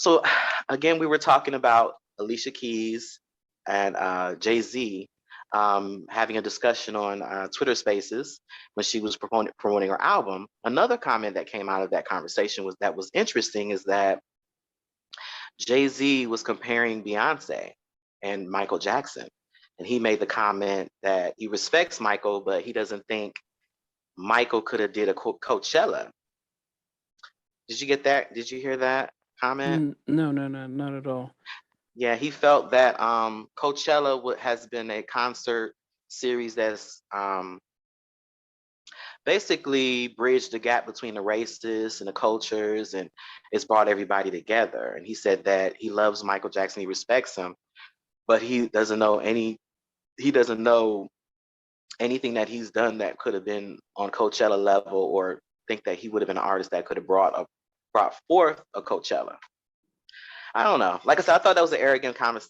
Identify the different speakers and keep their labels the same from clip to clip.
Speaker 1: So again, we were talking about Alicia Keys and Jay-Z having a discussion on Twitter Spaces when she was promoting her album. Another comment that came out of that conversation was interesting is that Jay-Z was comparing Beyonce and Michael Jackson. And he made the comment that he respects Michael, but he doesn't think Michael could have did a Coachella. Did you get that? Did you hear that comment?
Speaker 2: No, not at all.
Speaker 1: Yeah, he felt that Coachella has been a concert series that's basically bridged the gap between the races and the cultures, and it's brought everybody together. And he said that he loves Michael Jackson, he respects him, but he doesn't know anything that he's done that could have been on Coachella level, or think that he would have been an artist that could have brought forth a Coachella. I don't know. Like I said, I thought that was an arrogant comment.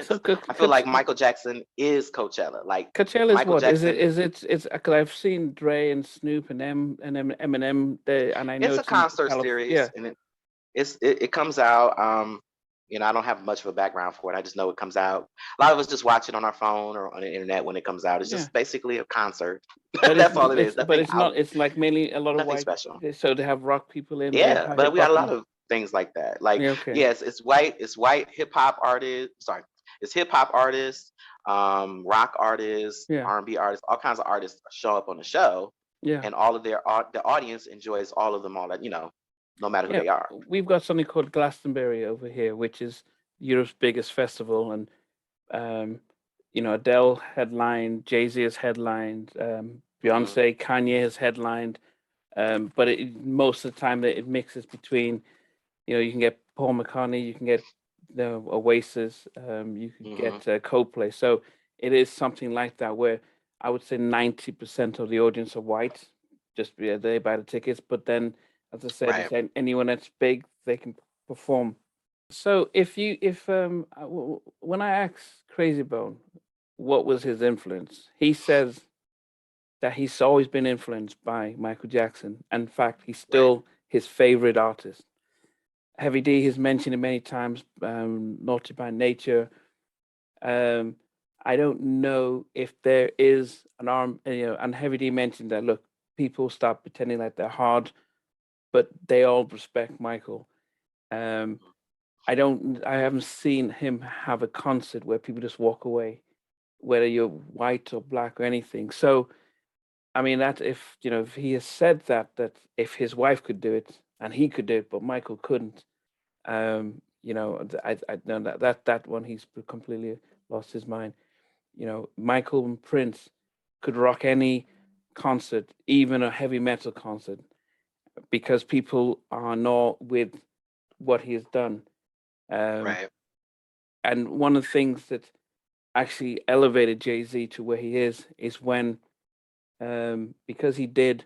Speaker 2: So
Speaker 1: I feel like Michael Jackson is Coachella. Like
Speaker 2: Coachella is
Speaker 1: Michael
Speaker 2: what? Is it?
Speaker 1: Jackson,
Speaker 2: Is it? It's because I've seen Dre and Snoop and Eminem, and I know
Speaker 1: it's a
Speaker 2: it's in
Speaker 1: concert
Speaker 2: California. Yeah,
Speaker 1: series, and it comes out. I don't have much of a background for it. I just know it comes out. A lot of us just watch it on our phone or on the internet when it comes out. It's
Speaker 2: yeah.
Speaker 1: just basically a concert.
Speaker 2: But
Speaker 1: That's all it is.
Speaker 2: but
Speaker 1: Nothing
Speaker 2: it's
Speaker 1: out.
Speaker 2: not. It's like mainly a lot of
Speaker 1: Nothing
Speaker 2: white.
Speaker 1: special.
Speaker 2: So they have rock people in there,
Speaker 1: Yeah, but
Speaker 2: hip
Speaker 1: we got a
Speaker 2: hop,
Speaker 1: lot
Speaker 2: and
Speaker 1: of things like that. Like,
Speaker 2: yeah, okay,
Speaker 1: yes, it's white hip hop artists. Sorry, it's hip hop artists, rock artists,
Speaker 2: yeah,
Speaker 1: R&B artists, all kinds of artists show up on the show,
Speaker 2: yeah,
Speaker 1: and all of the audience enjoys all of them, all that, no matter who
Speaker 2: yeah.
Speaker 1: they are.
Speaker 2: We've got something called Glastonbury over here, which is Europe's biggest festival, and um, Adele headlined, Jay-Z has headlined,
Speaker 1: Hmm.
Speaker 2: Beyonce, Kanye has headlined, but most of the time it mixes between, you can get Paul McCartney, you can get Oasis, you could
Speaker 1: Hmm.
Speaker 2: get Coldplay. So it is something like that where I would say 90% of the audience are white, just they buy the tickets. But then, as I said,
Speaker 1: Right.
Speaker 2: if anyone that's big, they can perform. So if when I asked Crazy Bone what was his influence, he says that he's always been influenced by Michael Jackson. In fact, he's
Speaker 1: Right.
Speaker 2: still his favorite artist. Heavy D has mentioned it many times. Naughty by Nature. Um, I don't know if there is an arm. And Heavy D mentioned that. Look, people stop pretending like they're hard, but they all respect Michael. Um, I haven't seen him have a concert where people just walk away, whether you're white or black or anything. So, I mean, that if he has said that if his wife could do it and he could do it, but Michael couldn't, I know that one he's completely lost his mind. Michael and Prince could rock any concert, even a heavy metal concert, because people are not with what he has done. Um,
Speaker 1: Right.
Speaker 2: and one of the things that actually elevated Jay Z to where he is when because he did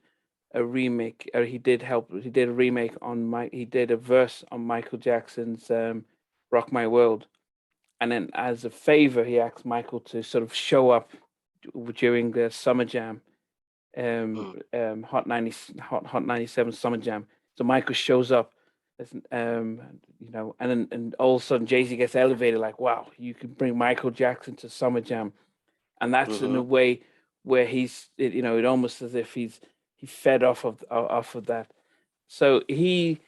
Speaker 2: a remake, or he did a remake on he did a verse on Michael Jackson's "Rock My World," and then as a favor, he asked Michael to sort of show up during the Summer Jam,
Speaker 1: Mm.
Speaker 2: Hot 97 Summer Jam. So Michael shows up, and then all of a sudden Jay Z gets elevated, like, wow, you can bring Michael Jackson to Summer Jam, and that's in
Speaker 1: Hmm.
Speaker 2: a way where it almost as if he fed off of that. So he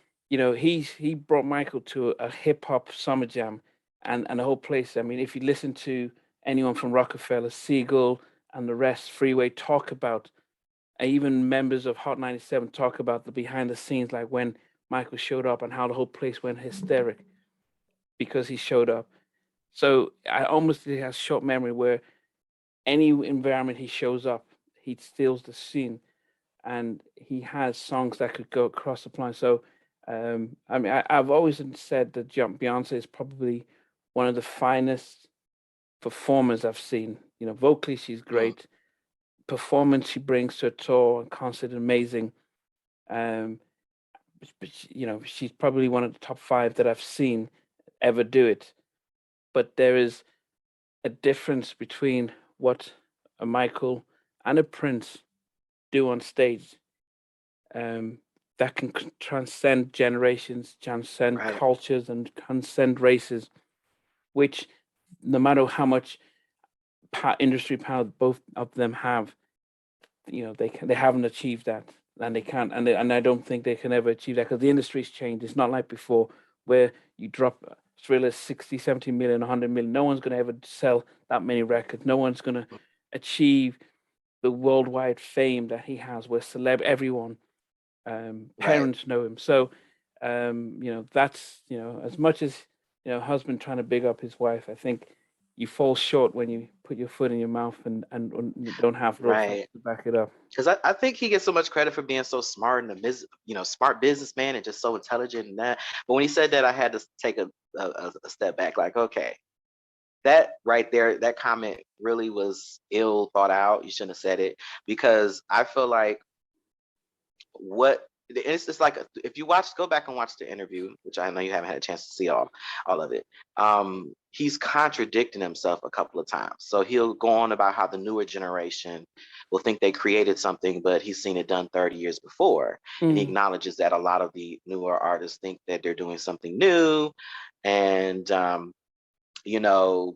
Speaker 2: brought Michael to a hip hop summer jam, and the whole place. I mean, if you listen to anyone from Rockefeller, Siegel, and the rest, Freeway talk about, even members of Hot 97 talk about the behind the scenes, like when Michael showed up and how the whole place went hysteric because he showed up. So I almost has short memory where any environment he shows up, he steals the scene, and he has songs that could go across the planet. So, I mean, I've always said that Beyonce is probably one of the finest performers I've seen. Vocally she's
Speaker 1: Mm.
Speaker 2: great. Performance she brings to a tour and concert amazing. Um, but she's probably one of the top five that I've seen ever do it. But there is a difference between what a Michael and a Prince do on stage. Um, that can transcend generations, transcend
Speaker 1: Right.
Speaker 2: cultures, and transcend races, which no matter how much industry power both of them have, they haven't achieved that, and they can't, and I don't think they can ever achieve that because the industry's changed. It's not like before where you drop thrillers 60, 70 million, 100 million. No one's going to ever sell that many records. No one's going to achieve the worldwide fame that he has, where everyone,
Speaker 1: Right.
Speaker 2: parents know him. So, that's, as much as, husband trying to big up his wife, I think you fall short when you put your foot in your mouth and you don't have real facts
Speaker 1: Right.
Speaker 2: to back it up.
Speaker 1: Because I think he gets so much credit for being so smart and smart businessman and just so intelligent and that. But when he said that, I had to take a step back. Like, okay, that right there, that comment really was ill thought out. You shouldn't have said it because I feel like what it's just like if you go back and watch the interview, which I know you haven't had a chance to see all of it. He's contradicting himself a couple of times. So he'll go on about how the newer generation will think they created something, but he's seen it done 30 years before. And he
Speaker 2: Mm,
Speaker 1: acknowledges that a lot of the newer artists think that they're doing something new, and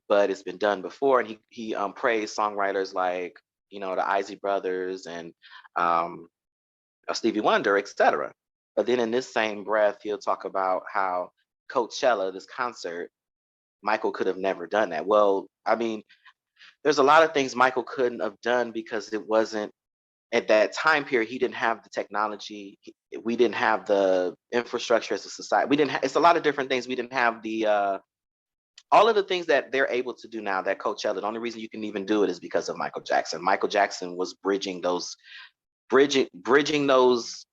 Speaker 1: but it's been done before. And he praised songwriters like the Isley Brothers and Stevie Wonder, etc. But then in this same breath, he'll talk about how Coachella, this concert, Michael could have never done that. Well, I mean, there's a lot of things Michael couldn't have done because it wasn't at that time period. He didn't have the technology. We didn't have the infrastructure as a society. We didn't. It's a lot of different things. We didn't have the all of the things that they're able to do now. That Coachella. The only reason you can even do it is because of Michael Jackson. Michael Jackson was bridging those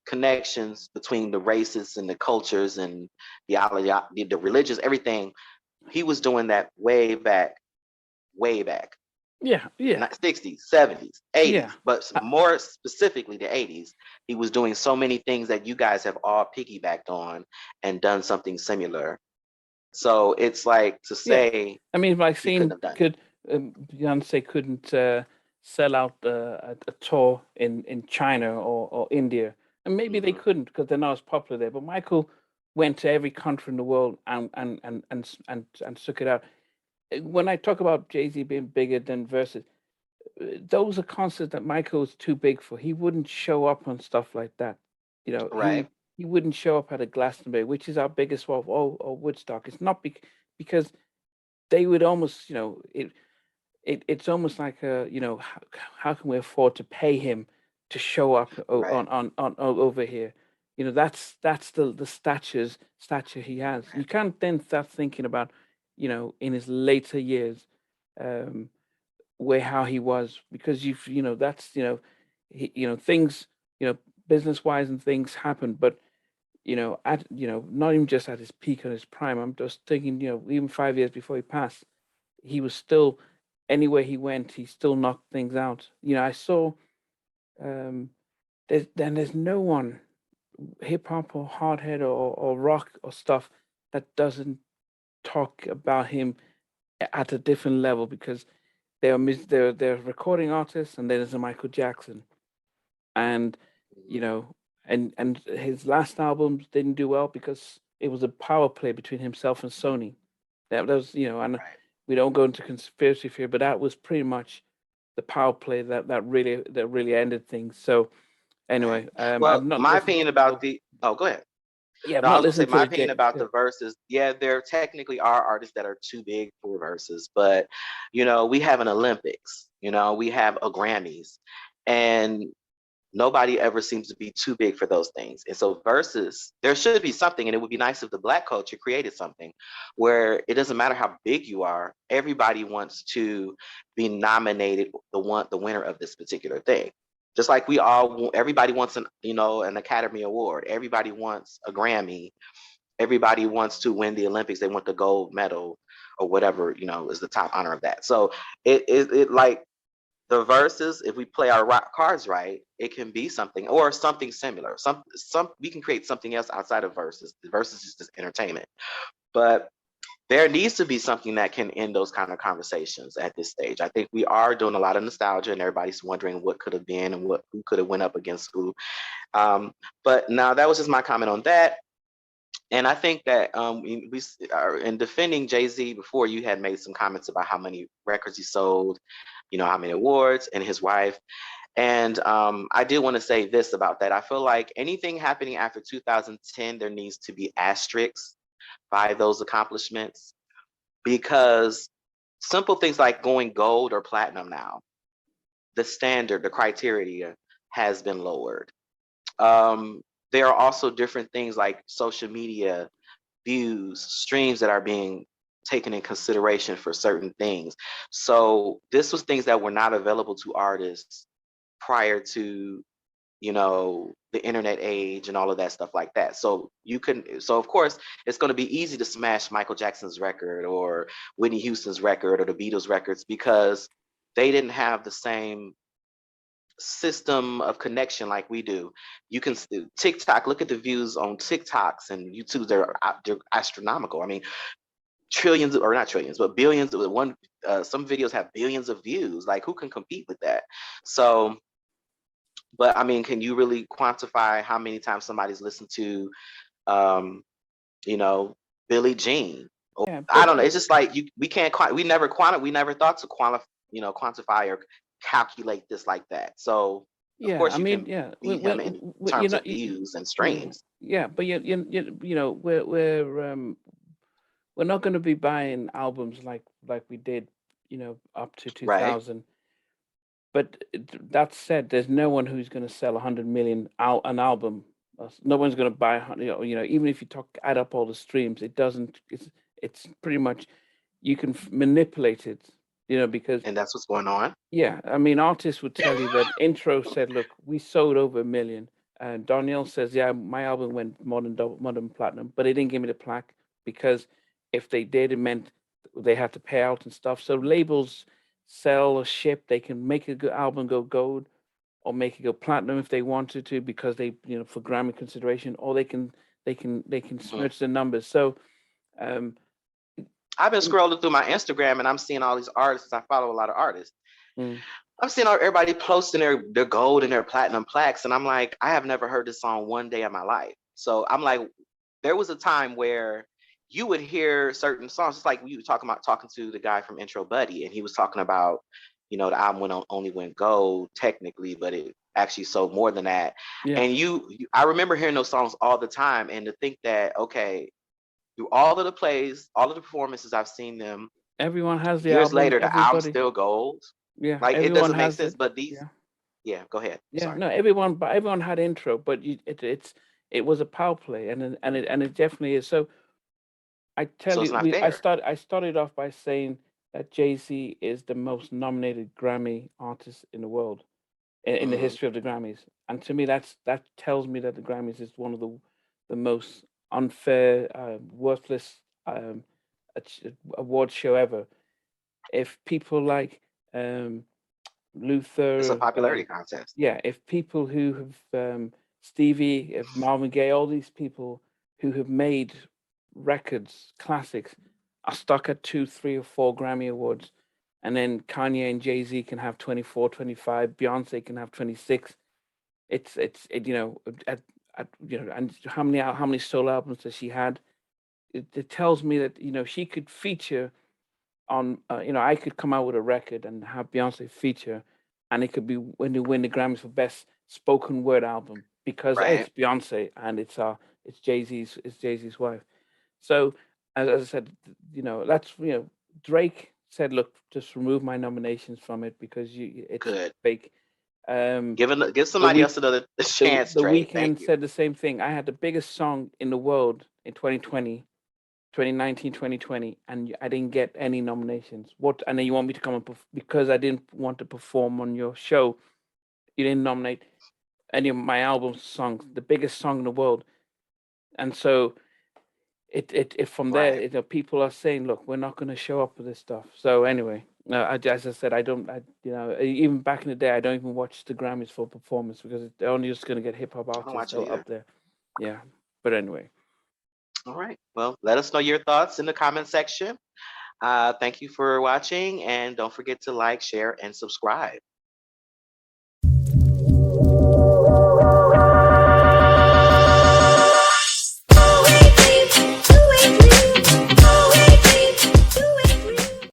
Speaker 1: connections between the races and the cultures and the religions, everything. He was doing that way back,
Speaker 2: yeah, yeah,
Speaker 1: not 60s, 70s,
Speaker 2: yeah.
Speaker 1: 80s, but more specifically the 80s. He was doing so many things that you guys have all piggybacked on and done something similar. So it's like to
Speaker 2: Yeah,
Speaker 1: say
Speaker 2: I mean, my
Speaker 1: he couldn't
Speaker 2: scene
Speaker 1: have done it.
Speaker 2: could Beyonce couldn't sell out a tour in China or India, and maybe they
Speaker 1: Hmm.
Speaker 2: couldn't because they're not as popular there. But Michael went to every country in the world and took it out. When I talk about Jay-Z being bigger than Versus, those are concerts that Michael's too big for. He wouldn't show up on stuff like that. You know,
Speaker 1: Right.
Speaker 2: he wouldn't show up at a Glastonbury, which is our biggest of all, or Woodstock. It's not because they would almost, it's almost like how can we afford to pay him to show up
Speaker 1: Right.
Speaker 2: over here? That's the stature he has. You can't then start thinking about, in his later years, um, where how he was because that's things, business wise and things happen, but at not even just at his peak and his prime. I'm just thinking, even 5 years before he passed, he was still anywhere he went, he still knocked things out. I saw um there's no one hip hop or hardhead or rock or stuff that doesn't talk about him at a different level because they're recording artists and there's a Michael Jackson and you
Speaker 1: Mhm.
Speaker 2: know and his last albums didn't do well because it was a power play between himself and Sony. That was, and
Speaker 1: Right.
Speaker 2: we don't go into conspiracy theory, but that was pretty much the power play that really ended things. So
Speaker 1: Right.
Speaker 2: anyway, I've
Speaker 1: Well,
Speaker 2: not
Speaker 1: my
Speaker 2: listened
Speaker 1: opinion
Speaker 2: to
Speaker 1: about oh, go ahead.
Speaker 2: yeah, I've
Speaker 1: No, I
Speaker 2: not
Speaker 1: was gonna say
Speaker 2: listened to
Speaker 1: my
Speaker 2: the
Speaker 1: opinion about
Speaker 2: yeah.
Speaker 1: the verses. Yeah, there technically are artists that are too big for verses, but we have an Olympics, we have a Grammys, and nobody ever seems to be too big for those things. And so verses, there should be something, and it would be nice if the Black culture created something where it doesn't matter how big you are, everybody wants to be nominated, the winner of this particular thing. Just like everybody wants an Academy Award, everybody wants a Grammy, everybody wants to win the Olympics, they want the gold medal or whatever is the top honor of that. So it like the verses, if we play our cards right, it can be something or something similar. Some we can create something else outside of verses. The verses is just entertainment. But there needs to be something that can end those kind of conversations at this stage. I think we are doing a lot of nostalgia, and everybody's wondering what could have been and who could have went up against who. But now that was just my comment on that. And I think that we are in defending Jay-Z before. You had made some comments about how many records he sold, how many awards, and his wife. And I did want to say this about that. I feel like anything happening after 2010, there needs to be asterisks by those accomplishments, because simple things like going gold or platinum now, the standard, the criteria has been lowered. There are also different things like social media views, streams that are being taken in consideration for certain things. So this was things that were not available to artists prior to the internet age and all of that stuff like that. So of course it's going to be easy to smash Michael Jackson's record or Whitney Houston's record or the Beatles records, because they didn't have the same system of connection like we do. You can TikTok, look at the views on TikToks and YouTube. They're astronomical. I mean, trillions, or not trillions, but billions. Some videos have billions of views. Like, who can compete with that? So, but I mean, can you really quantify how many times somebody's listened to, Billie Jean? Or,
Speaker 2: Yeah,
Speaker 1: I don't know. It's just like we can't. We never thought to quantify or calculate this like that. So of
Speaker 2: yeah.
Speaker 1: course
Speaker 2: I
Speaker 1: you
Speaker 2: mean,
Speaker 1: can
Speaker 2: yeah.
Speaker 1: beat him in terms of views and streams.
Speaker 2: Yeah, but we're not going to be buying albums like we did, up to
Speaker 1: Right.
Speaker 2: 2000. But that said, there's no one who's going to sell 100 million an album. No one's going to buy, even if you add up all the streams, it doesn't. It's pretty much, you can manipulate it, because
Speaker 1: And that's what's going on.
Speaker 2: yeah, I mean, artists would tell you that Intro said, "Look, we sold over a million." And Danielle says, "Yeah, my album went modern platinum, but they didn't give me the plaque because if they did, it meant they had to pay out and stuff." So labels sell or ship. They can make a good album go gold or make it go platinum if they wanted to, because they, for Grammy consideration, or they can
Speaker 1: Mhm.
Speaker 2: smirch the numbers. So, um,
Speaker 1: I've been scrolling through my Instagram and I'm seeing all these artists. I follow a lot of artists.
Speaker 2: mm,
Speaker 1: I'm seeing everybody posting their gold and their platinum plaques, and I'm like, I have never heard this song one day of my life. So I'm like, there was a time where you would hear certain songs. It's like we were talking to the guy from Intro Buddy, and he was talking about, the album only went gold technically, but it actually sold more than that.
Speaker 2: yeah,
Speaker 1: And I remember hearing those songs all the time, and to think that, okay, through all of the plays, all of the performances I've seen them,
Speaker 2: everyone has the
Speaker 1: years
Speaker 2: album.
Speaker 1: later, the album's
Speaker 2: Everybody,
Speaker 1: still gold.
Speaker 2: yeah,
Speaker 1: Like, it
Speaker 2: everyone
Speaker 1: doesn't make
Speaker 2: has
Speaker 1: sense.
Speaker 2: it.
Speaker 1: But
Speaker 2: Yeah.
Speaker 1: yeah, go ahead.
Speaker 2: Yeah,
Speaker 1: Sorry.
Speaker 2: no, everyone had intro, but it was a power play, and it definitely is. So I tell
Speaker 1: So it's
Speaker 2: you,
Speaker 1: not fair.
Speaker 2: I started off by saying that Jay-Z is the most nominated Grammy artist in the world, in the
Speaker 1: Hmm.
Speaker 2: history of the Grammys, and to me that tells me that the Grammys is one of the most unfair, worthless, award show ever. If people like, um,
Speaker 1: It's a
Speaker 2: Luther,
Speaker 1: popularity contest.
Speaker 2: yeah, if people who have, Stevie, if Marvin Gaye, all these people who have made records, classics, are stuck at two, three, or four Grammy awards, and then Kanye and Jay Z can have 24, 25, Beyonce can have 26. And how many solo albums does she had? It tells me that she could feature on, I could come out with a record and have Beyonce feature, and it could be when they win the Grammys for best spoken word album, because
Speaker 1: Right.
Speaker 2: it's Beyonce and it's Jay Z's wife. So as I said, that's Drake said, "Look, just remove my nominations from it because it's
Speaker 1: Good.
Speaker 2: fake." Um,
Speaker 1: Give
Speaker 2: the
Speaker 1: somebody else
Speaker 2: week
Speaker 1: another
Speaker 2: the
Speaker 1: chance,
Speaker 2: the
Speaker 1: Drake. Thank
Speaker 2: weekend
Speaker 1: you.
Speaker 2: said the same thing. I had the biggest song in the world in 2020, 2019, 2020, and I didn't get any nominations. What? And then you want me to come and because I didn't want to perform on your show, you didn't nominate any of my album songs, the biggest song in the world. And so it from there,
Speaker 1: Right.
Speaker 2: people are saying, look, we're not going to show up for this stuff. So anyway, as I said, I don't, even back in the day, I don't even watch the Grammys for performance because they're only just going to get hip hop
Speaker 1: I don't
Speaker 2: artists
Speaker 1: watch it
Speaker 2: up
Speaker 1: either.
Speaker 2: there. Yeah, but anyway.
Speaker 1: All right. Well, let us know your thoughts in the comment section. Thank you for watching, and don't forget to like, share, and subscribe.